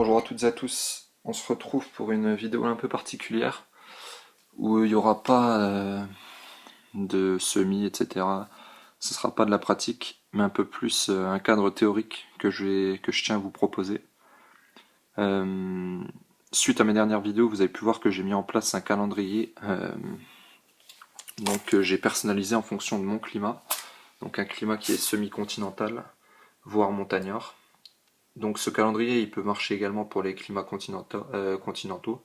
Bonjour à toutes et à tous, on se retrouve pour une vidéo un peu particulière où il n'y aura pas de semis, etc. Ce sera pas de la pratique, mais un peu plus un cadre théorique que je tiens à vous proposer. Suite à mes dernières vidéos, vous avez pu voir que j'ai mis en place un calendrier que j'ai personnalisé en fonction de mon climat. Donc un climat qui est semi-continental, voire montagnard. Donc ce calendrier il peut marcher également pour les climats continentaux.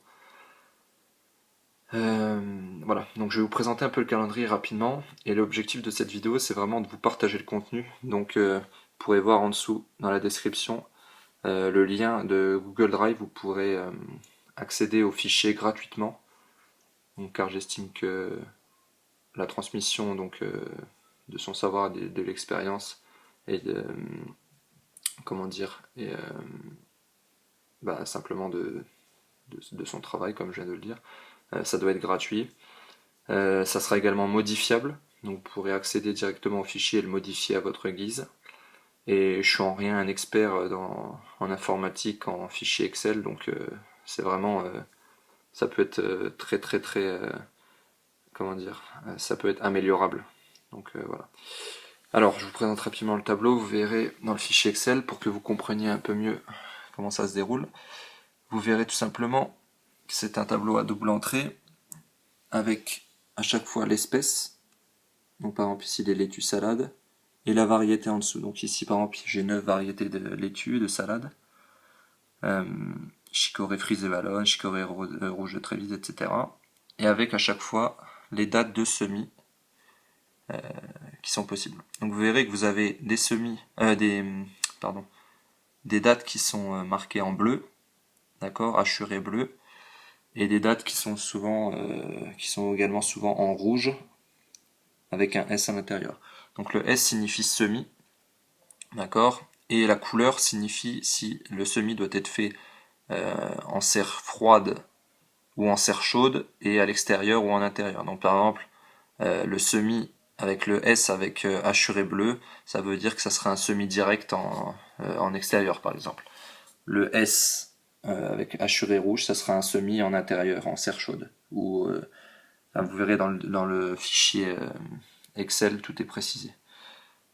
Voilà, donc je vais vous présenter un peu le calendrier rapidement et l'objectif de cette vidéo c'est vraiment de vous partager le contenu. Donc vous pourrez voir en dessous dans la description le lien de Google Drive, vous pourrez accéder aux fichiers gratuitement. Donc, car j'estime que la transmission de son savoir, de l'expérience et de simplement de son travail, comme je viens de le dire, ça doit être gratuit. Ça sera également modifiable, donc vous pourrez accéder directement au fichier et le modifier à votre guise. Et je suis en rien un expert en informatique, en fichier Excel, donc c'est vraiment ça peut être très ça peut être améliorable. Donc voilà. Alors, je vous présente rapidement le tableau, vous verrez dans le fichier Excel, pour que vous compreniez un peu mieux comment ça se déroule. Vous verrez tout simplement que c'est un tableau à double entrée, avec à chaque fois l'espèce, donc par exemple ici les laitues salades, et la variété en dessous. Donc ici par exemple j'ai 9 variétés de laitues, de salades, chicorée frisée vallonne, chicorée rouge de Trévise, etc. Et avec à chaque fois les dates de semis qui sont possibles. Donc vous verrez que vous avez des semis, des dates qui sont marquées en bleu, d'accord, hachuré bleu, et des dates qui sont également souvent en rouge avec un S à l'intérieur. Donc le S signifie semis, d'accord, et la couleur signifie si le semis doit être fait en serre froide ou en serre chaude et à l'extérieur ou en intérieur. Donc par exemple le semis avec le S avec hachuré bleu, ça veut dire que ça sera un semis direct en extérieur par exemple. Le S avec hachuré rouge, ça sera un semis en intérieur, en serre chaude. Ou vous verrez dans le fichier Excel, tout est précisé.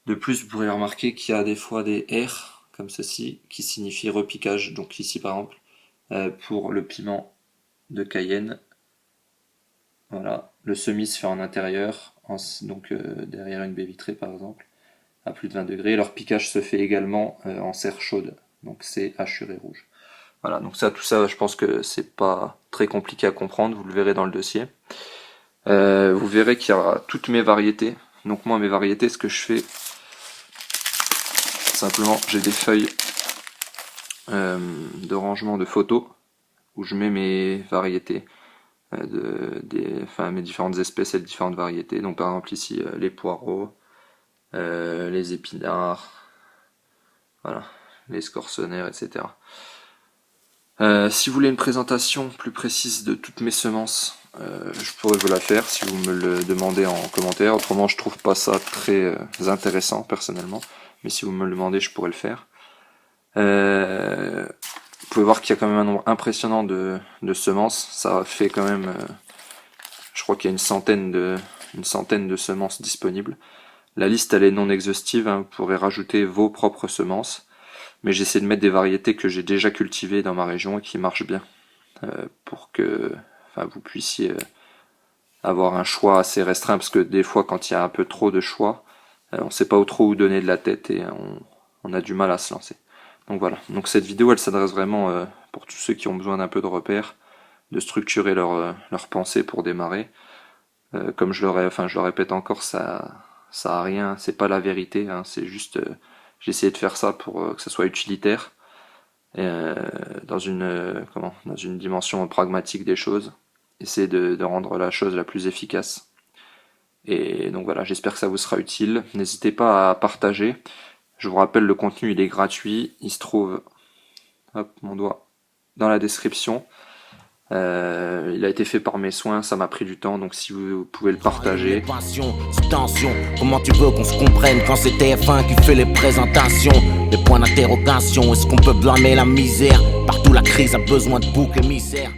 De plus, vous pourrez remarquer qu'il y a des fois des R, comme ceci, qui signifient repiquage. Donc ici par exemple, pour le piment de Cayenne, voilà, le semis se fait en intérieur, derrière une baie vitrée par exemple, à plus de 20 degrés. Leur piquage se fait également en serre chaude, donc c'est hachuré rouge. Voilà, donc tout ça, je pense que c'est pas très compliqué à comprendre, vous le verrez dans le dossier. Vous verrez qu'il y aura toutes mes variétés. Donc moi, mes variétés, ce que je fais, simplement, j'ai des feuilles de rangement de photos où je mets mes variétés. Mes différentes espèces et les différentes variétés. Donc par exemple ici les poireaux, les épinards, voilà, les scorsonnaires, etc. Si vous voulez une présentation plus précise de toutes mes semences, je pourrais vous la faire si vous me le demandez en commentaire. Autrement, je trouve pas ça très intéressant personnellement, mais si vous me le demandez, je pourrais le faire. Vous pouvez voir qu'il y a quand même un nombre impressionnant de semences. Ça fait quand même, je crois qu'il y a une centaine de semences disponibles. La liste elle est non exhaustive, hein, vous pourrez rajouter vos propres semences. Mais j'essaie de mettre des variétés que j'ai déjà cultivées dans ma région et qui marchent bien. Pour que vous puissiez avoir un choix assez restreint. Parce que des fois quand il y a un peu trop de choix, on ne sait pas trop où donner de la tête et on a du mal à se lancer. Donc voilà, donc cette vidéo elle s'adresse vraiment pour tous ceux qui ont besoin d'un peu de repères, de structurer leur pensée pour démarrer. Comme je le répète encore, ça a rien, c'est pas la vérité, hein, c'est juste j'ai essayé de faire ça pour que ça soit utilitaire, dans une dimension pragmatique des choses, essayer de rendre la chose la plus efficace. Et donc voilà, j'espère que ça vous sera utile. N'hésitez pas à partager. Je vous rappelle, le contenu il est gratuit, il se trouve, hop, mon doigt, dans la description. Il a été fait par mes soins, ça m'a pris du temps, donc si vous pouvez le partager. Tension, comment tu veux qu'on se comprenne quand c'est TF1 qui fait les présentations? Des points d'interrogation, est-ce qu'on peut blâmer la misère? Partout la crise a besoin de bouc émissaires.